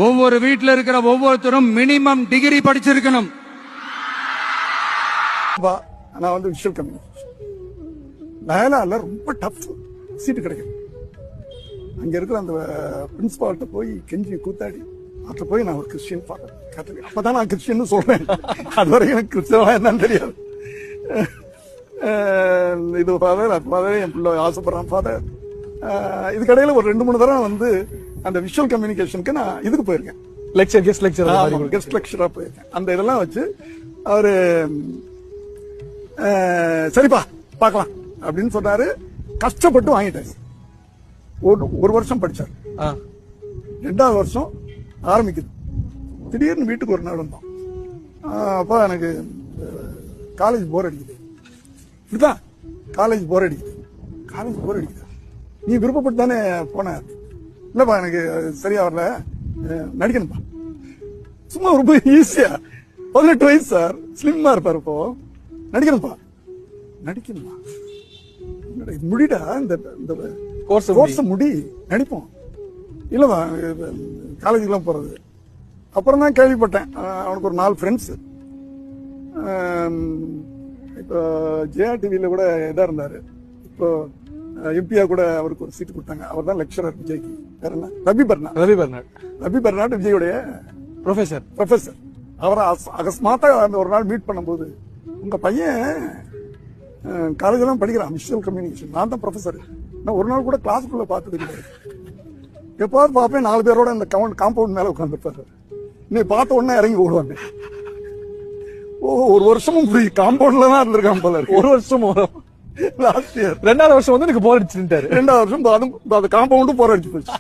ஒவ்வொரு வீட்டில் இருக்கிற ஒவ்வொருத்தரும் மினிமம் டிகிரி படிச்சிருக்கணும். நான் வந்து விஷுவல் கம்யூனிகேஷன் டயலால ரொம்ப டஃப் சீட்டு கிடைக்கும். அங்க இருக்கிற அந்த பிரின்சிபால்கிட்ட போய் கெஞ்சி கூத்தாடி அப்புறம் போய் நான் ஒரு கிறிஸ்டியன் ஃபாதர் கேட்டேன். அப்பதான் நான் கிறிஸ்டியன் சொல்றேன். அது வரைக்கும் எனக்கு கிறிஸ்தவா என்னன்னு தெரியாது. இது ஃபாதர் அது ஃபாதர் என் பிள்ளை ஆசைப்படுறான் ஃபாதர். இதுக்கடையில ஒரு 2-3 தடவை வந்து அந்த விஷுவல் கம்யூனிகேஷனுக்கு நான் இதுக்கு போயிருக்கேன். கெஸ்ட் லெக்சரா போயிருக்கேன். அந்த இதெல்லாம் வச்சு அவரு சரிப்பா பார்க்கலாம் அப்படின்னு சொன்னாரு. கஷ்டப்பட்டு வாங்கிட்டேன். ஒரு வருஷம் படிச்சார். 2வது வருஷம் ஆரம்பிக்குது. திடீர்னு வீட்டுக்கு ஒரு நாள் வந்தோம். அப்பா எனக்கு காலேஜ் போர் அடிக்குது. இப்படிதான் காலேஜ் போர் அடிக்குது. நீ விருப்பப்பட்டு தானே போன? இல்லப்பா எனக்கு சரியா வரல, நடிக்கணும்பா. சும்மா ரொம்ப ஈஸியா 18 வயசு சார், ஸ்லிம்மா இருப்பாரு. இப்போ நடிக்கணும்பா. முடிடா இந்த கோர்ஸ் முடி நடிப்போம். இல்லவா காலேஜுக்கெல்லாம் போறது. அப்புறம் தான் கேள்விப்பட்டேன் அவனுக்கு ஒரு 4 ஃப்ரெண்ட்ஸ். இப்போ ஜெயா டிவியில கூட இதா இருந்தாரு. இப்போ எம்பியா கூட அவருக்கு ஒரு சீட்டு கொடுத்தாங்க. அவர் தான் லெக்சரர் விஜய்க்கு. வேற என்ன? ரவி பெர்னாட் விஜயோடைய ப்ரொஃபசர். அவரை அகஸ்மாத்தா ஒரு நாள் மீட் பண்ணும்போது, உங்க பையன் காலேஜ் எல்லாம் படிக்கிறான் விஷுவல் கம்யூனிகேஷன். நான் தான் ப்ரொஃபசர். நான் ஒரு நாள் கூட கிளாஸுக்குள்ள பார்த்தது கிடையாது. எப்பாவது பார்ப்பேன் 4 பேரோட இந்த காம்பவுண்ட் மேல உட்காந்துருப்பாரு. நீ பார்த்த உடனே இறங்கி ஓடுவாங்க. ஒரு வருஷமும் காம்பவுண்ட்ல தான் இருந்திருக்கான் போல இருக்கு. ஒரு வருஷம் லாஸ்ட் இயர். 2வது வருஷம் வந்து எனக்கு போர் அடிச்சுட்டாரு. 2வது வருஷம் அது காம்பவுண்டும் போர் அடிச்சு போச்சு.